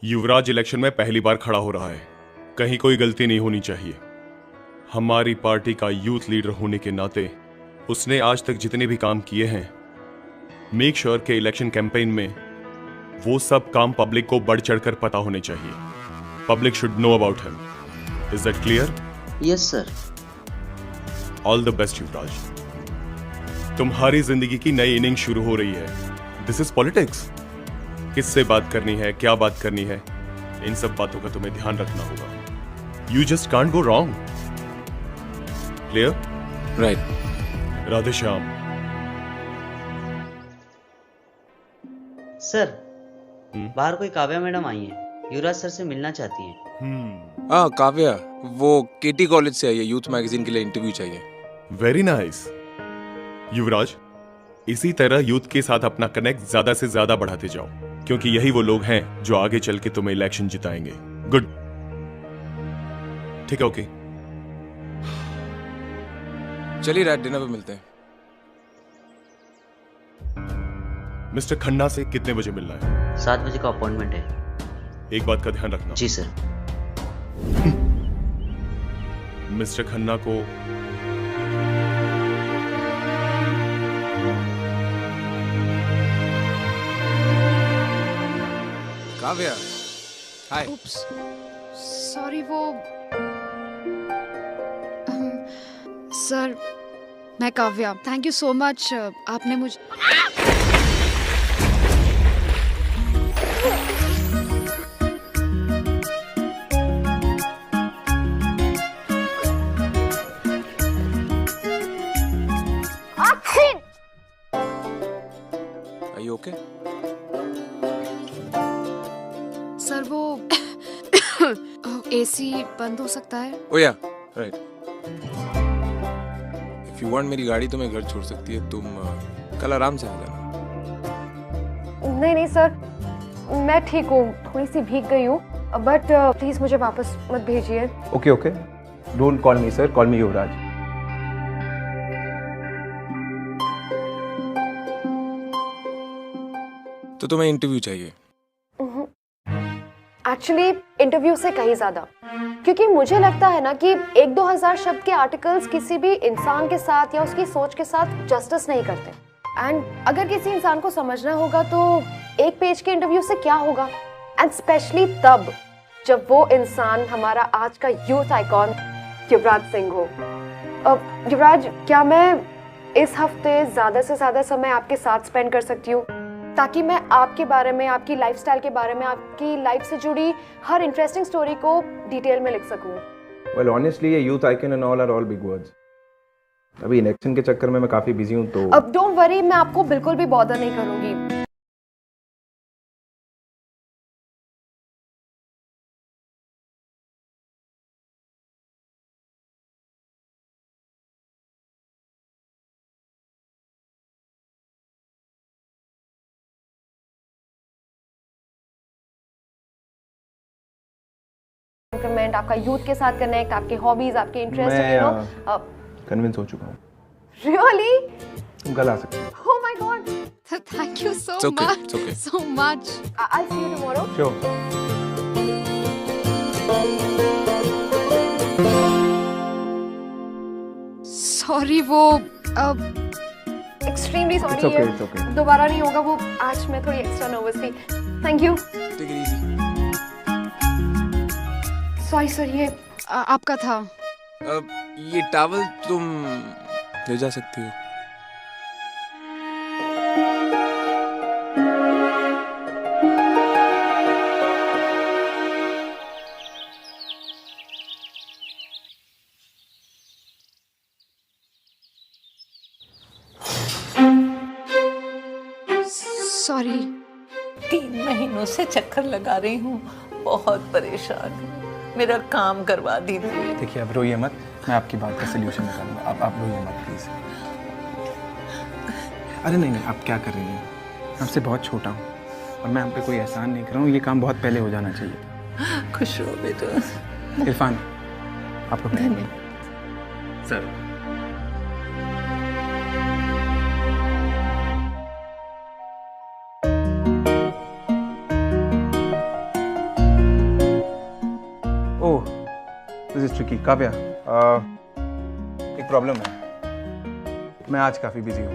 युवराज election में पहली बार खड़ा हो रहा है, कहीं कोई गलती नहीं होनी चाहिए। हमारी पार्टी का यूथ लीडर होने के नाते उसने आज तक जितने भी काम किए हैं, मेक श्योर के इलेक्शन कैंपेन में वो सब काम पब्लिक को बढ़ चढ़कर पता होने चाहिए। Public should know about him. Is that clear? Yes sir. All the best Yuvraj. तुम्हारी जिंदगी की नई इनिंग शुरू हो रही है। This is politics. किससे बात करनी है, क्या बात करनी है, इन सब बातों का तुम्हें ध्यान रखना होगा। You just can't go wrong. Clear? Right. Radhe Shyam. Sir, बाहर कोई काव्या मैडम आई हैं, युवराज सर से मिलना चाहती हैं। हाँ काव्या, वो केटी कॉलेज से आई है, यूथ मैगजीन के लिए इंटरव्यू चाहिए। Very nice. युवराज, इसी तरह यूथ के साथ अपना कनेक्ट ज्यादा से ज्यादा बढ़ाते जाओ, क्योंकि यही वो लोग हैं जो आगे चल के तुम्हें इलेक्शन जिताएंगे। गुड। ठीक है, ओके। चलिए रात डिनर पे मिलते हैं। मिस्टर खन्ना से कितने बजे मिलना है? 7 बजे का अपॉइंटमेंट है। एक बात का ध्यान रखना। जी सर। मिस्टर खन्ना को काव्या, हाय। सॉरी वो सर, मैं Kavya. Thank you so much, आपने मुझे Are you okay? सर वो एसी बंद हो सकता है? Oh yeah, right. If you want, मेरी गाड़ी तुम्हें घर छोड़ सकती है। तुम कल आराम से आ जाना। नहीं नहीं सर, मैं ठीक हूँ, थोड़ी सी भीग गई हूँ, बट प्लीज मुझे वापस मत भेजिए। Okay okay, don't call me sir, call me Yuvraj. तो तुम्हें इंटरव्यू चाहिए? एक्चुअली इंटरव्यू से कहीं ज्यादा, क्योंकि मुझे लगता है ना कि 1-2 हजार शब्द के आर्टिकल्स किसी भी इंसान के साथ या उसकी सोच के साथ जस्टिस नहीं करते। एंड अगर किसी इंसान को समझना होगा तो एक पेज के इंटरव्यू से क्या होगा, एंड स्पेशली तब जब वो इंसान हमारा आज का यूथ आइकॉन युवराज सिंह हो। युवराज, क्या मैं इस हफ्ते ज्यादा से ज्यादा समय आपके साथ स्पेंड कर सकती हूँ, ताकि मैं आपके बारे में, आपकी लाइफस्टाइल के बारे में, आपकी लाइफ से जुड़ी हर इंटरेस्टिंग स्टोरी को डिटेल में लिख सकूं? वेल ऑनेस्टली ये youth icon and all are all big words. अभी इलेक्शन के चक्कर में मैं काफी बिजी हूं, तो अब डोंट वरी, मैं आपको बिल्कुल भी बॉदर नहीं करूंगी। आपका यूथ के साथ कनेक्ट, आपके हॉबीज, आपके इंटरेस्ट, यू नो। कन्विंस हो चुका हूँ। रियली? तुम कल आ सकते हो। Oh my God, thank you It's okay, it's okay. so much. I will see you tomorrow. Sure. Sorry वो extremely It's sorry, okay, it's okay. दोबारा नहीं होगा। वो आज मैं थोड़ी एक्स्ट्रा नर्वस थी। Thank you. Take it easy. Sorry sir, ये आपका था। ये टॉवल तुम ले जा सकती हो। सॉरी। 3 महीनों से चक्कर लगा रही हूँ, बहुत परेशान हूँ, मेरा काम करवा दीजिए। देखिए अब रोइए मत, मैं आपकी बात का सलूशन निकालूंगा। आप रोइए मत प्लीज। अरे नहीं नहीं, आप क्या कर रही हैं? मैं आपसे बहुत छोटा हूँ और मैं आप पे कोई एहसान नहीं कर रहा हूँ। ये काम बहुत पहले हो जाना चाहिए। खुश रहो बेटा। इरफान, आपको धन्यवाद सर। Is tricky. काव्या, एक प्रॉब्लम है, मैं आज काफ़ी बिजी हूँ।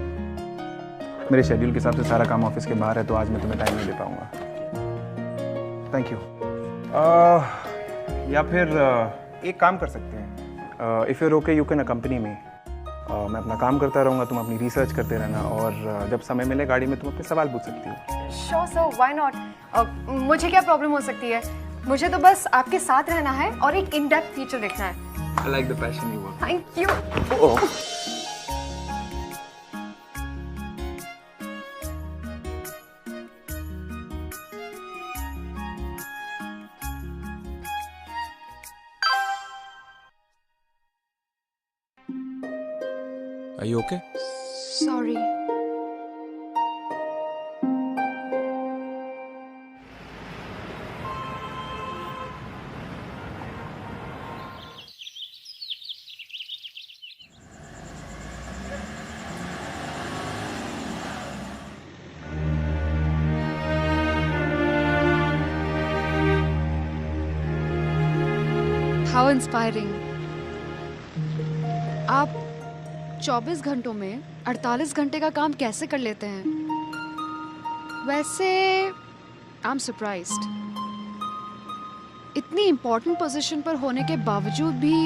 मेरे शेड्यूल के हिसाब से सारा काम ऑफिस के बाहर है, तो आज मैं तुम्हें टाइम नहीं दे पाऊँगा। Thank you. या फिर एक काम कर सकते हैं, if you're okay you can accompany मी। मैं अपना काम करता रहूँगा, तुम अपनी रिसर्च करते रहना, और जब समय मिले गाड़ी में तुम अपने सवाल पूछ सकती हो। Sure sir, why not. मुझे क्या प्रॉब्लम हो सकती है? मुझे तो बस आपके साथ रहना है और एक इन डेप्थ फीचर देखना है। I like the passion you work. Thank you. Are you okay? Sorry. How inspiring. आप 24 घंटों में 48 घंटे का काम कैसे कर लेते हैं? वैसे आई एम सरप्राइज्ड। इतनी इम्पोर्टेंट पोजीशन पर होने के बावजूद भी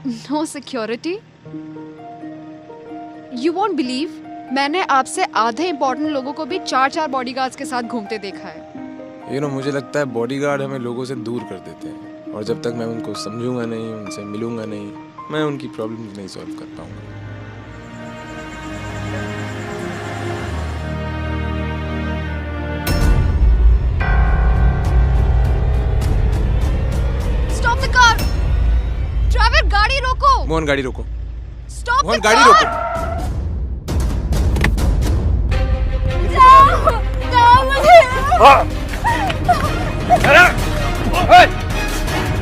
no security. You won't believe, मैंने आपसे आधे इम्पोर्टेंट लोगों को भी 4-4 बॉडीगार्ड्स के साथ घूमते देखा है। मुझे लगता है बॉडीगार्ड हमें लोगों से दूर कर देते हैं, और जब तक मैं उनको समझूंगा नहीं, उनसे मिलूंगा नहीं, मैं उनकी प्रॉब्लम्स नहीं सॉल्व कर पाऊंगा। Stop the car! ड्राइवर, गाड़ी रोको! मोहन, गाड़ी रोको। स्टॉप मोहन, द गाड़ी कार! रोको।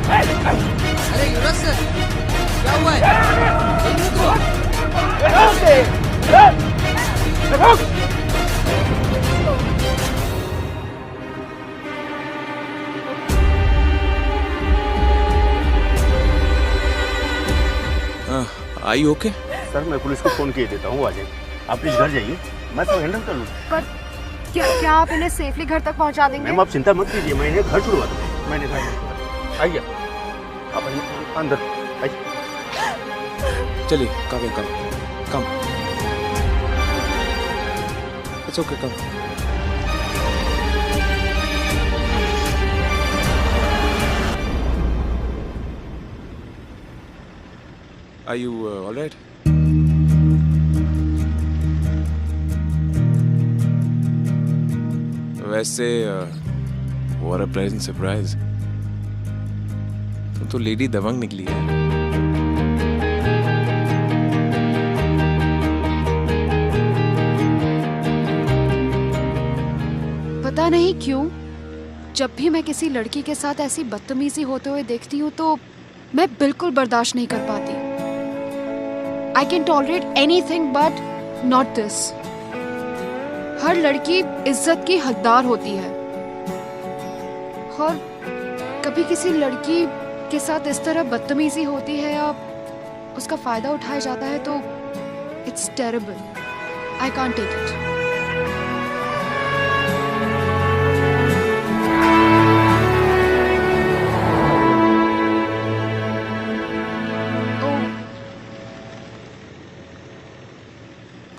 अरे युवराज सर, क्या हुआ है? Are you okay? सर, मैं पुलिस को फोन किए देता हूँ, आ जाइए। आप प्लीज घर जाइए, मैं सब हैंडल कर लूँ। पर क्या आप इन्हें सेफली घर तक पहुंचा देंगे? मैम, आप चिंता मत कीजिए, मैं इन्हें घर छुड़वा दूँगा। मैंने घर आइए, आप अंदर आइए। चलिए, काव्या, कम। It's okay, come. Are you all right? वैसे what a pleasant surprise. तुम तो लेडी दबंग निकली है। पता नहीं क्यों, जब भी मैं किसी लड़की के साथ ऐसी बदतमीजी होते हुए देखती हूँ तो मैं बिल्कुल बर्दाश्त नहीं कर पाती। I can tolerate anything but not this. हर लड़की इज्जत की हकदार होती है, और कभी किसी लड़की के साथ इस तरह बदतमीजी होती है या उसका फायदा उठाया जाता है तो it's terrible. I can't take it.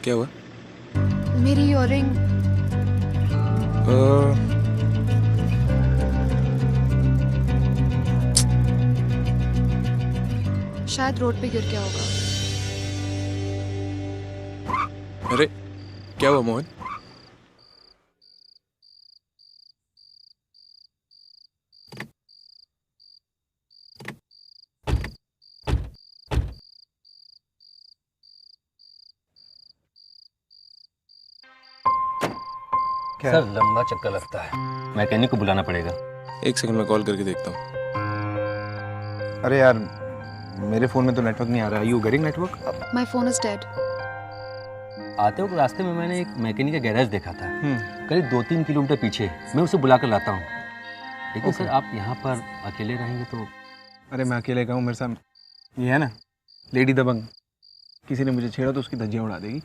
क्या हुआ? मेरी इयररिंग। शायद रोड पे गिर गया होगा। अरे, क्या हुआ मोहन? सर, लंबा चक्कर लगता है, मैकेनिक को बुलाना पड़ेगा। एक सेकंड में कॉल करके देखता हूँ। अरे यार, मेरे फोन में तो नेटवर्क नहीं आ रहा। You getting network? My phone is dead. आते वक्त रास्ते में मैंने एक मैकेनिक का गैराज देखा था, करीब 2-3 किलोमीटर पीछे। मैं उसे बुला कर लाता हूँ। लेकिन सर, आप यहाँ पर अकेले रहेंगे तो अरे मैं अकेले का हूँ, मेरे साथ ये है ना लेडी दबंग, किसी ने मुझे छेड़ा तो उसकी धज्जियाँ उड़ा देगी।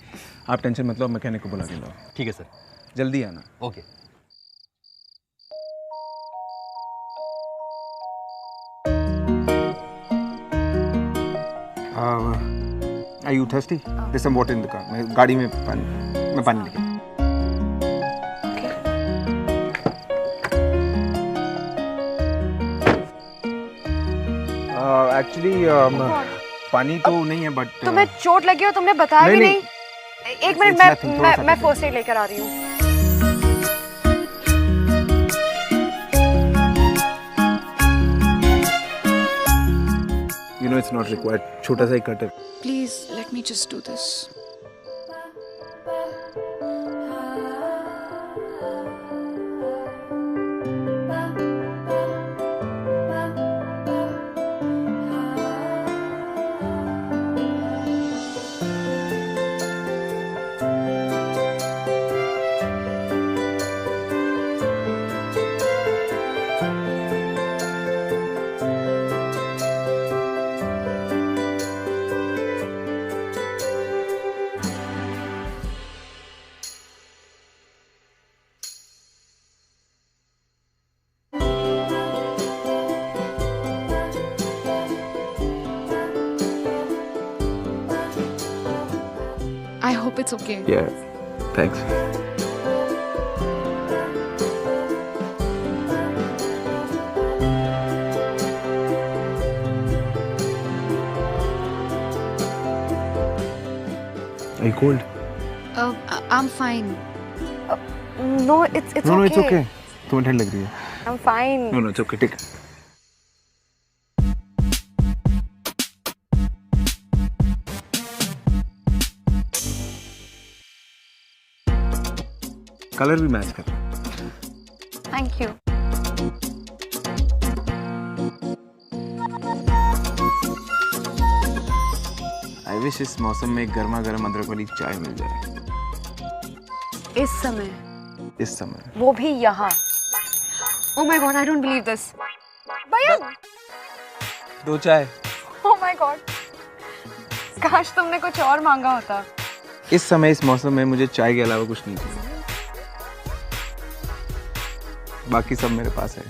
आप टेंशन मत लो, मैकेनिक को बुला के लाओ। ठीक है सर। जल्दी आना। Okay. Are you thirsty? There's some water in the car. मैं गाड़ी में पानी लेके। एक्चुअली पानी तो नहीं है बट तुम्हें चोट लगी हो, तुमने बताया भी नहीं, नहीं। एक मिनट, मैं फर्स्ट एड लेकर आ रही हूँ। You know it's not required. छोटा सा ही कट है। Please let me just do this. I hope it's okay. Yeah, thanks. Are you cold? I'm fine. No, it's okay. No, it's okay. तुम्हें ठंड लग रही है। I'm fine. No, it's okay. Take it. Colour भी match कर रहा है। Thank you. I wish इस मौसम में गर्मा गर्म अदरक वाली चाय मिल जाए। इस समय वो भी यहाँ। Oh my God, I don't believe this. भैया। 2 चाय। Oh my God. काश तुमने कुछ और मांगा होता। इस समय इस मौसम में मुझे चाय के अलावा कुछ नहीं चाहिए। बाकी सब मेरे पास है।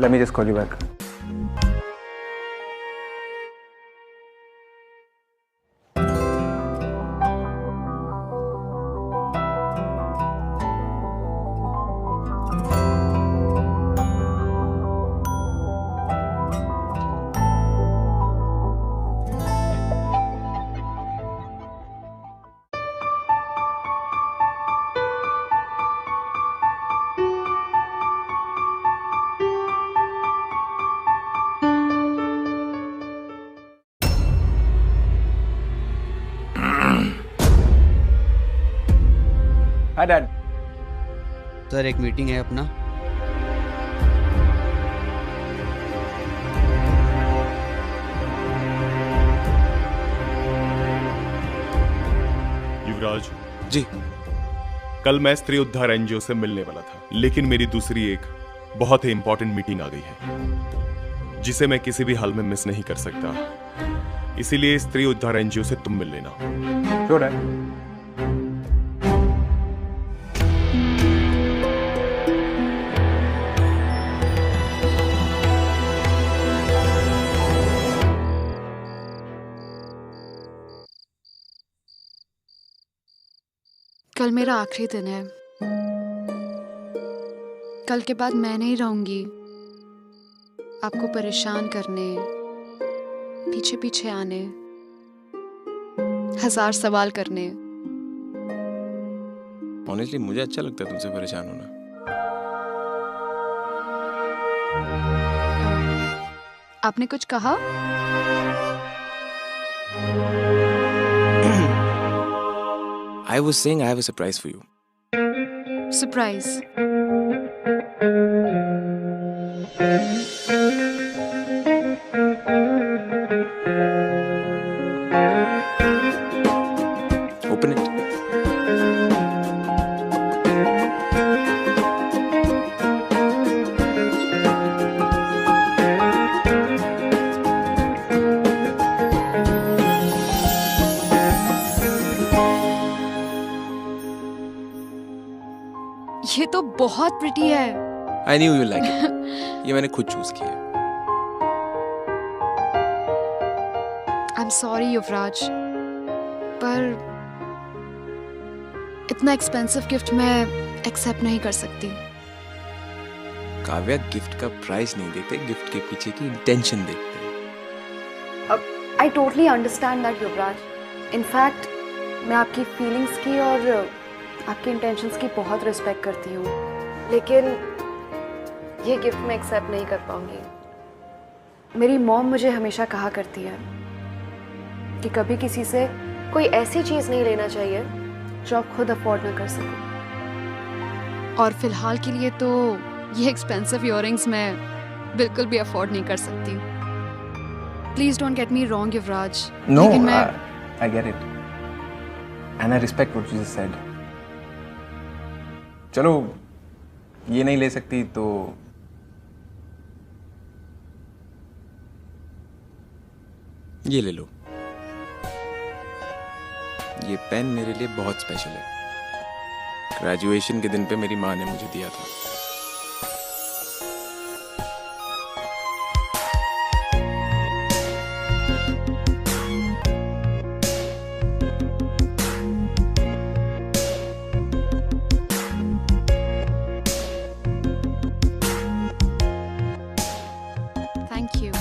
Let me just call you back. Hi, Dad. Sir एक मीटिंग है अपना। युवराज जी। कल मैं स्त्री उद्धार एनजीओ से मिलने वाला था, लेकिन मेरी दूसरी एक बहुत ही इंपॉर्टेंट मीटिंग आ गई है जिसे मैं किसी भी हाल में मिस नहीं कर सकता। इसीलिए स्त्री उद्धार एनजीओ से तुम मिल लेना। श्योर है। कल मेरा आखिरी दिन है। कल के बाद मैं नहीं रहूंगी आपको परेशान करने, पीछे पीछे आने, 1000 सवाल करने। ऑनेस्टली मुझे अच्छा लगता है तुमसे परेशान होना। आपने कुछ कहा? I was saying I have a surprise for you. Surprise? Open it. ये तो बहुत प्रिटी है। I knew you like it. ये मैंने खुद चूज किया है। आई एम सॉरी युवराज, पर इतना एक्सपेंसिव गिफ्ट मैं एक्सेप्ट नहीं कर सकती। काव्या, गिफ्ट का प्राइस नहीं देखते, गिफ्ट के पीछे की इंटेंशन देखते हैं। I totally understand that Yuvraj. In fact मैं आपकी फीलिंग्स की और आपकी इंटेंशंस की बहुत रिस्पेक्ट करती हूँ, लेकिन ये गिफ्ट मैं एक्सेप्ट नहीं कर पाऊंगी। मेरी मॉम मुझे हमेशा कहा करती है कि कभी किसी से कोई ऐसी चीज़ नहीं लेना चाहिए जो आप खुद अफोर्ड ना कर सको। और फिलहाल के लिए तो ये एक्सपेंसिव इयररिंग्स मैं बिल्कुल भी अफोर्ड नहीं कर सकती। Please don't get me wrong Yuvraj. No, लेकिन मैं I get it. And I respect what you just said. चलो ये नहीं ले सकती तो ये ले लो। ये पेन मेरे लिए बहुत स्पेशल है। ग्रेजुएशन के दिन पे मेरी माँ ने मुझे दिया था। Thank you.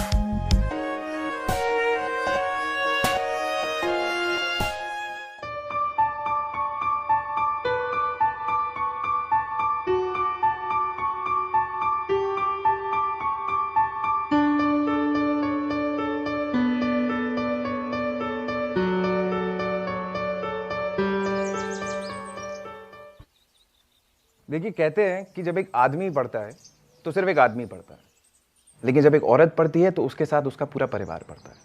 देखिए, कहते हैं कि जब एक आदमी पढ़ता है तो सिर्फ एक आदमी पढ़ता है, लेकिन जब एक औरत पढ़ती है तो उसके साथ उसका पूरा परिवार पढ़ता है।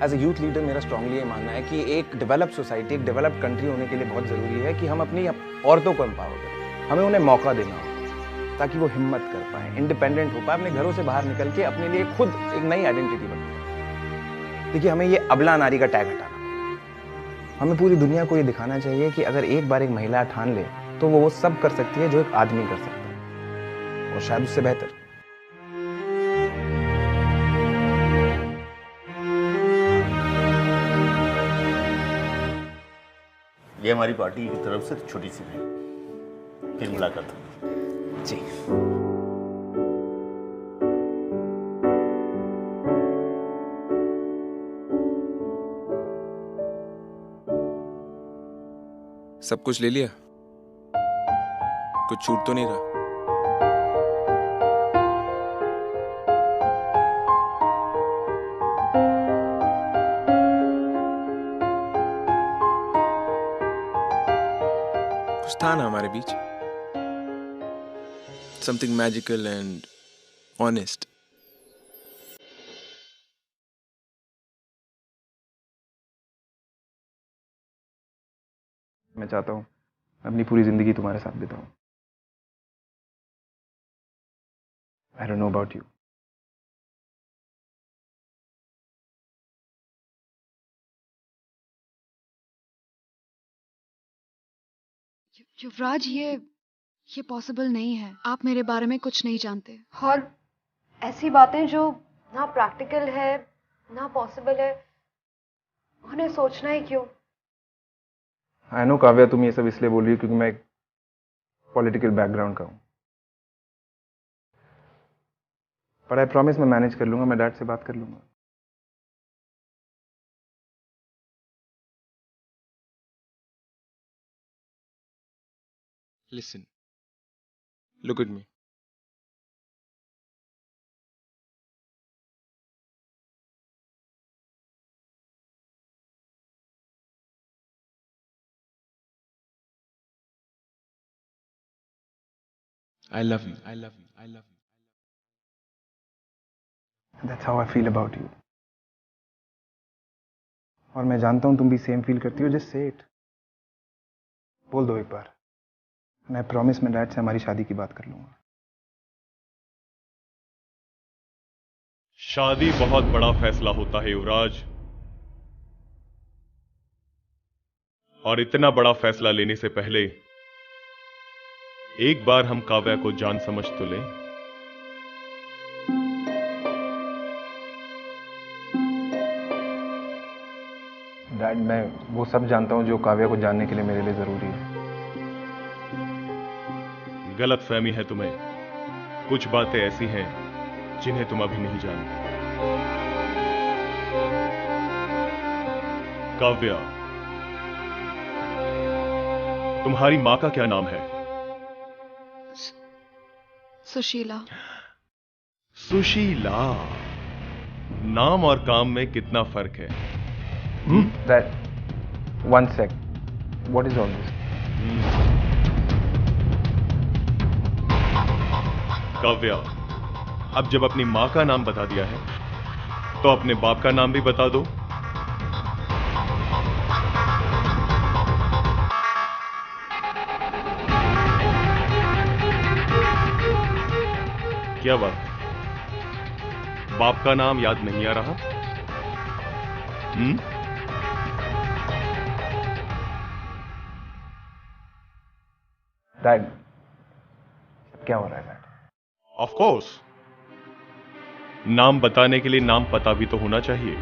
एज ए यूथ लीडर मेरा स्ट्रांगली ये मानना है कि एक डेवलप्ड सोसाइटी, एक डेवलप्ड कंट्री होने के लिए बहुत ज़रूरी है कि हम अपनी औरतों को एम्पावर करें। हमें उन्हें मौका देना होगा ताकि वो हिम्मत कर पाएँ, इंडिपेंडेंट हो पाए, अपने घरों से बाहर निकल के अपने लिए खुद एक नई आइडेंटिटी बनाए। देखिए, हमें ये अबला नारी का टैग हटाना, हमें पूरी दुनिया को ये दिखाना चाहिए कि अगर एक बार एक महिला ठान ले तो वो सब कर सकती है जो एक आदमी कर सकता है, और शायद उससे बेहतर। ये हमारी पार्टी की तरफ से छोटी सी भेंट। फिर मुलाकात होगी। जी। सब कुछ ले लिया? कुछ छूट तो नहीं रहा? कुछ था ना हमारे बीच? something magical and honest. मैं चाहता हूँ अपनी पूरी जिंदगी तुम्हारे साथ बिताऊं। I don't know about you. युवराज, ये पॉसिबल नहीं है। आप मेरे बारे में कुछ नहीं जानते। और ऐसी बातें जो ना प्रैक्टिकल है ना पॉसिबल है, उन्हें सोचना ही क्यों? आई नो काव्या, तुम ये सब इसलिए बोल रही हो क्योंकि मैं एक पॉलिटिकल बैकग्राउंड का हूँ, पर आई प्रॉमिस मैं मैनेज कर लूंगा। मैं डैड से बात कर लूंगा। Listen. Look at me. I love you. I love you. I love you. That's how I feel about you. और मैं जानता हूँ तुम भी सेम फील करती हो। जस्ट से इट, बोल दो एक बार। मैं प्रॉमिस मैं डैड से हमारी शादी की बात कर लूंगा। शादी बहुत बड़ा फैसला होता है युवराज, और इतना बड़ा फैसला लेने से पहले एक बार हम काव्या को जान समझ तो लें। डैड, मैं वो सब जानता हूँ जो काव्या को जानने के लिए मेरे लिए जरूरी है। गलत फहमी है तुम्हें। कुछ बातें ऐसी हैं जिन्हें तुम अभी नहीं जानते। काव्या, तुम्हारी मां का क्या नाम है? सुशीला। सुशीला। नाम और काम में कितना फर्क है? Dad, one sec. What is all this? Kavya, अब जब अपनी मां का नाम बता दिया है तो अपने बाप का नाम भी बता दो। क्या बात, बाप का नाम याद नहीं आ रहा? डैड, क्या हो रहा है डैड? ऑफ कोर्स, नाम बताने के लिए नाम पता भी तो होना चाहिए।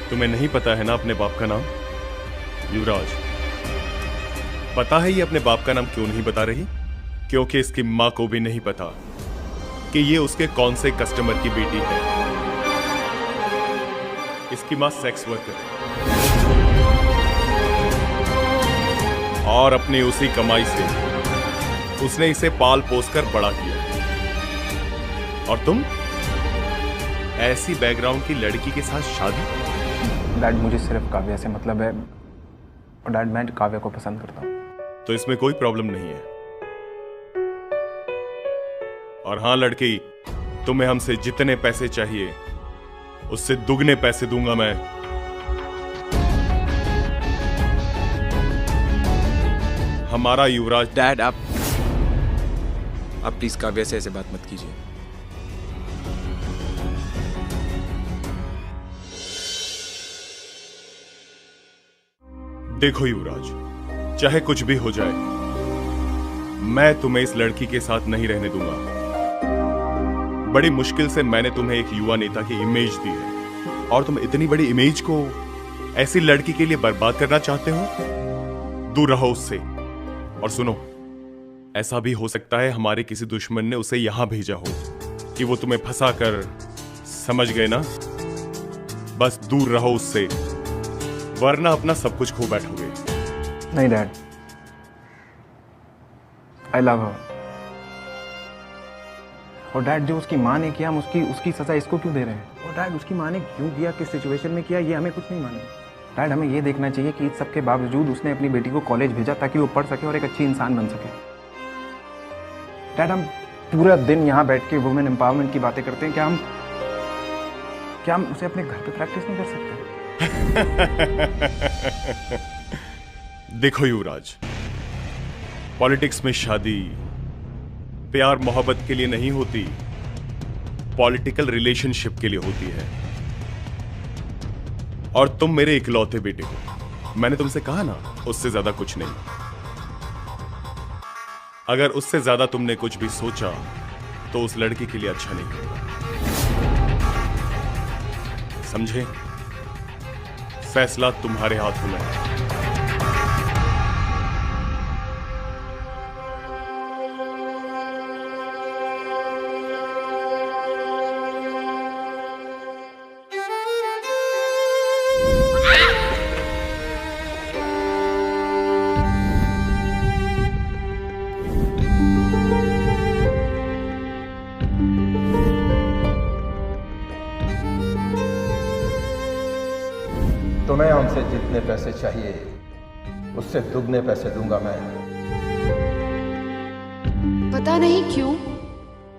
तुम्हें नहीं पता है ना अपने बाप का नाम? युवराज, पता है ये अपने बाप का नाम क्यों नहीं बता रही? क्योंकि इसकी मां को भी नहीं पता कि ये उसके कौन से कस्टमर की बेटी है। इसकी मां सेक्स वर्कर है और अपनी उसी कमाई से उसने इसे पाल पोस कर बड़ा किया। और तुम ऐसी बैकग्राउंड की लड़की के साथ शादी? डैड, मुझे सिर्फ काव्या से मतलब है, और डैड मैं काव्या को पसंद करता हूं। तो इसमें कोई प्रॉब्लम नहीं है। और हां लड़की, तुम्हें हमसे जितने पैसे चाहिए उससे दुगने पैसे दूंगा मैं। हमारा युवराज। डैड, आप प्लीज काव्या से ऐसे बात मत कीजिए। देखो युवराज, चाहे कुछ भी हो जाए, मैं तुम्हें इस लड़की के साथ नहीं रहने दूंगा। बड़ी मुश्किल से मैंने तुम्हें एक युवा नेता की इमेज दी है, और तुम इतनी बड़ी इमेज को ऐसी लड़की के लिए बर्बाद करना चाहते हो? दूर रहो उससे। और सुनो, ऐसा भी हो सकता है हमारे किसी दुश्मन ने उसे यहां भेजा हो कि वो तुम्हें फंसा कर, समझ गए ना? बस दूर रहो उससे, वरना अपना सब कुछ खो बैठोगे। नहीं डैड, आई लव हर। और डैड, जो उसकी माँ ने किया हम उसकी सजा इसको क्यों दे रहे हैं? और डैड, उसकी माँ ने क्यों किया, किस सिचुएशन में किया, ये हमें कुछ नहीं मालूम। डैड हमें ये देखना चाहिए कि इस सब के बावजूद उसने अपनी बेटी को कॉलेज भेजा ताकि वो पढ़ सके और एक अच्छी इंसान बन सके। डैड हम पूरा दिन यहाँ बैठ के वुमेन एम्पावरमेंट की बातें करते हैं, क्या हम उसे अपने घर पे प्रैक्टिस नहीं कर सकते? देखो युवराज, पॉलिटिक्स में शादी प्यार मोहब्बत के लिए नहीं होती, पॉलिटिकल रिलेशनशिप के लिए होती है। और तुम मेरे इकलौते बेटे हो, मैंने तुमसे कहा ना, उससे ज्यादा कुछ नहीं। अगर उससे ज्यादा तुमने कुछ भी सोचा तो उस लड़की के लिए अच्छा नहीं होगा, समझे? फैसला तुम्हारे हाथों में है। तुम्हें हमसे जितने पैसे चाहिए उससे दुगने पैसे दूंगा मैं। पता नहीं क्यों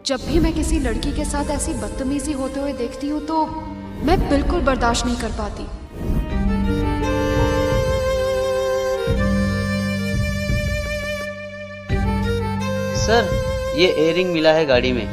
जब भी मैं किसी लड़की के साथ ऐसी बदतमीजी होते हुए देखती हूँ तो मैं बिल्कुल बर्दाश्त नहीं कर पाती। सर ये एयरिंग मिला है गाड़ी में।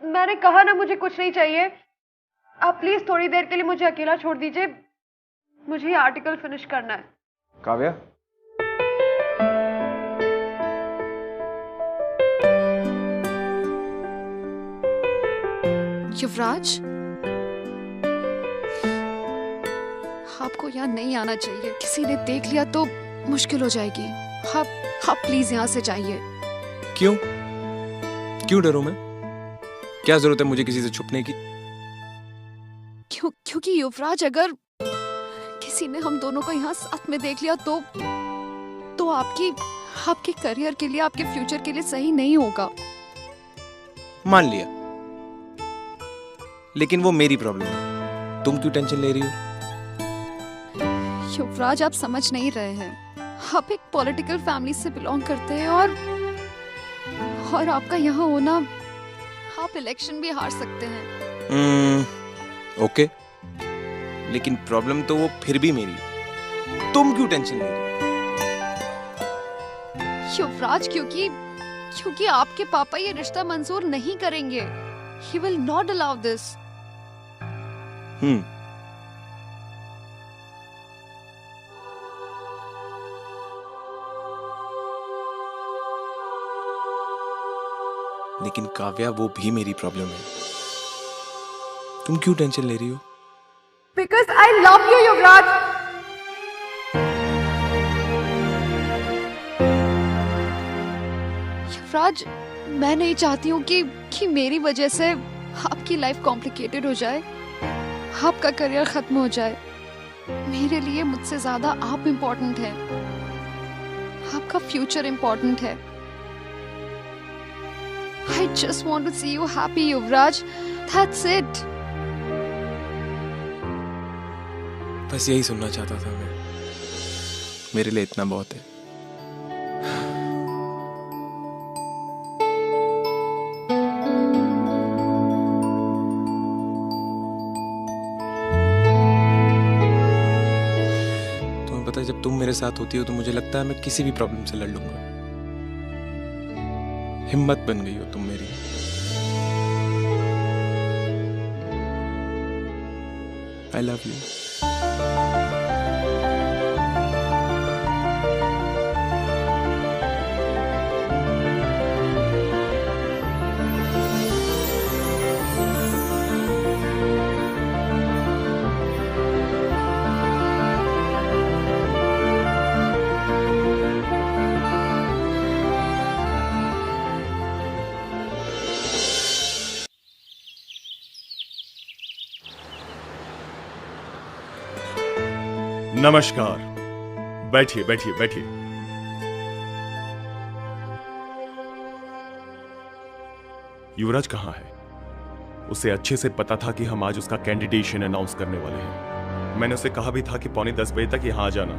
मैंने कहा ना मुझे कुछ नहीं चाहिए। आप प्लीज थोड़ी देर के लिए मुझे अकेला छोड़ दीजिए, मुझे ये आर्टिकल फिनिश करना है। काव्या, युवराज, आपको यहाँ नहीं आना चाहिए। किसी ने देख लिया तो मुश्किल हो जाएगी। आप प्लीज यहाँ से जाइए। क्यों क्यों डरूं मैं? क्या जरूरत है मुझे किसी से छुपने की? क्योंकि युवराज, अगर किसी ने हम दोनों को यहाँ साथ में देख लिया तो आपके करियर के लिए, आपके फ्यूचर के लिए सही नहीं होगा। मान लिया, लेकिन वो मेरी प्रॉब्लम है, तुम क्यों टेंशन ले रही हो? युवराज, आप समझ नहीं रहे हैं। आप एक पॉलिटिकल फैमिली से बिलोंग करते हैं और आपका यहाँ होना, आप इलेक्शन भी हार सकते हैं। ओके, लेकिन प्रॉब्लम तो वो फिर भी मेरी है। तुम क्यों टेंशन ले रही हो? युवराज, क्योंकि आपके पापा ये रिश्ता मंजूर नहीं करेंगे। He will not allow this. लेकिन काव्या, वो भी मेरी प्रॉब्लम है। तुम क्यों टेंशन ले रही हो? Because I love you, युवराज। युवराज, मैं नहीं चाहती हूँ कि मेरी वजह से आपकी लाइफ कॉम्प्लिकेटेड हो जाए, आपका करियर खत्म हो जाए। मेरे लिए मुझसे ज्यादा आप इम्पोर्टेंट हैं, आपका फ्यूचर इम्पोर्टेंट है। I just want to see you happy, Yuvraj. That's it. बस यही सुनना चाहता था मैं। मेरे लिए इतना बहुत है। तुम्हें पता है, जब तुम मेरे साथ होती हो तो मुझे लगता है मैं किसी भी प्रॉब्लम से लड़ लूंगा। हिम्मत बन गई हो तुम मेरी। I love you. नमस्कार। बैठिए बैठिए बैठिए। युवराज कहाँ है? उसे अच्छे से पता था कि हम आज उसका कैंडिडेशन अनाउंस करने वाले हैं। मैंने उसे कहा भी था कि 9:45 बजे तक यहाँ आ जाना।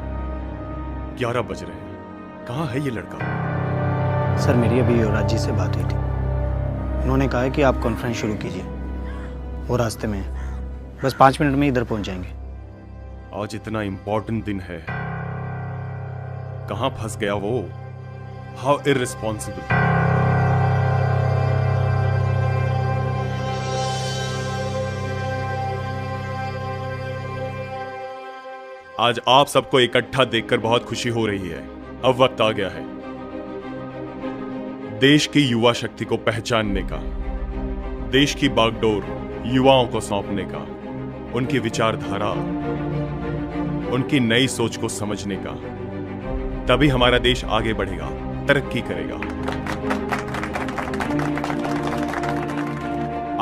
11 बज रहे हैं। कहाँ है ये लड़का? सर, मेरी अभी युवराज जी से बात हुई थी। उन्होंने कहा है कि आप कॉन्फ्रेंस शुरू कीजिए, वो रास्ते में है। बस 5 मिनट में इधर पहुंच जाएंगे। आज इतना इंपॉर्टेंट दिन है, कहां फंस गया वो? How irresponsible. आज आप सबको इकट्ठा देखकर बहुत खुशी हो रही है। अब वक्त आ गया है देश की युवा शक्ति को पहचानने का, देश की बागडोर युवाओं को सौंपने का, उनकी विचारधारा, उनकी नई सोच को समझने का। तभी हमारा देश आगे बढ़ेगा, तरक्की करेगा।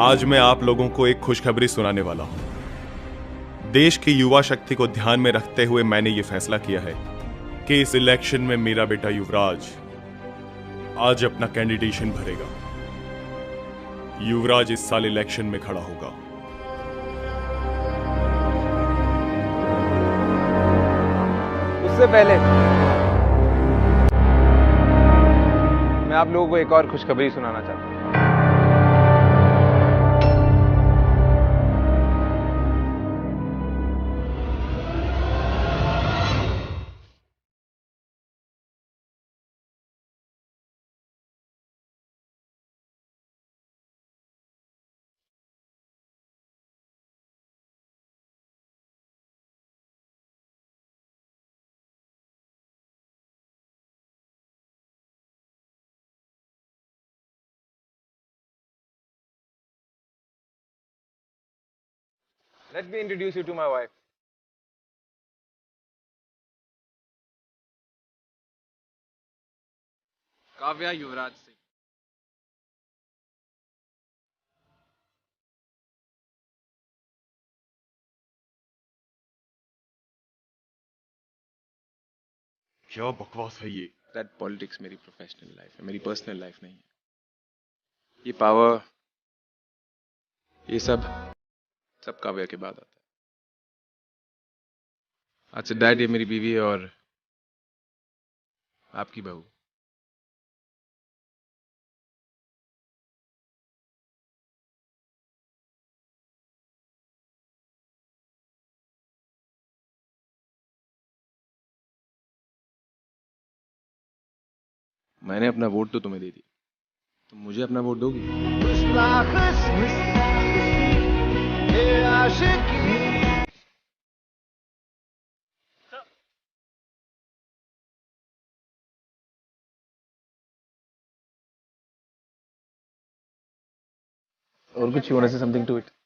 आज मैं आप लोगों को एक खुशखबरी सुनाने वाला हूं। देश की युवा शक्ति को ध्यान में रखते हुए मैंने यह फैसला किया है कि इस इलेक्शन में मेरा बेटा युवराज आज अपना कैंडिडेशन भरेगा। युवराज इस साल इलेक्शन में खड़ा होगा। उससे पहले मैं आप लोगों को एक और खुशखबरी सुनाना चाहता हूं। Let me introduce you to my wife. Kavya Yuvraj Singh. क्या बकवास है ये? दैट पॉलिटिक्स मेरी प्रोफेशनल लाइफ है, मेरी पर्सनल लाइफ नहीं है। ये पावर, ये सब काव्या के बाद आता है। आज से डैड ये मेरी बीवी है और आपकी बहू। मैंने अपना वोट तो तुम्हें दे दी, तुम मुझे अपना वोट दोगी? और कुछ, you wanna say something to it?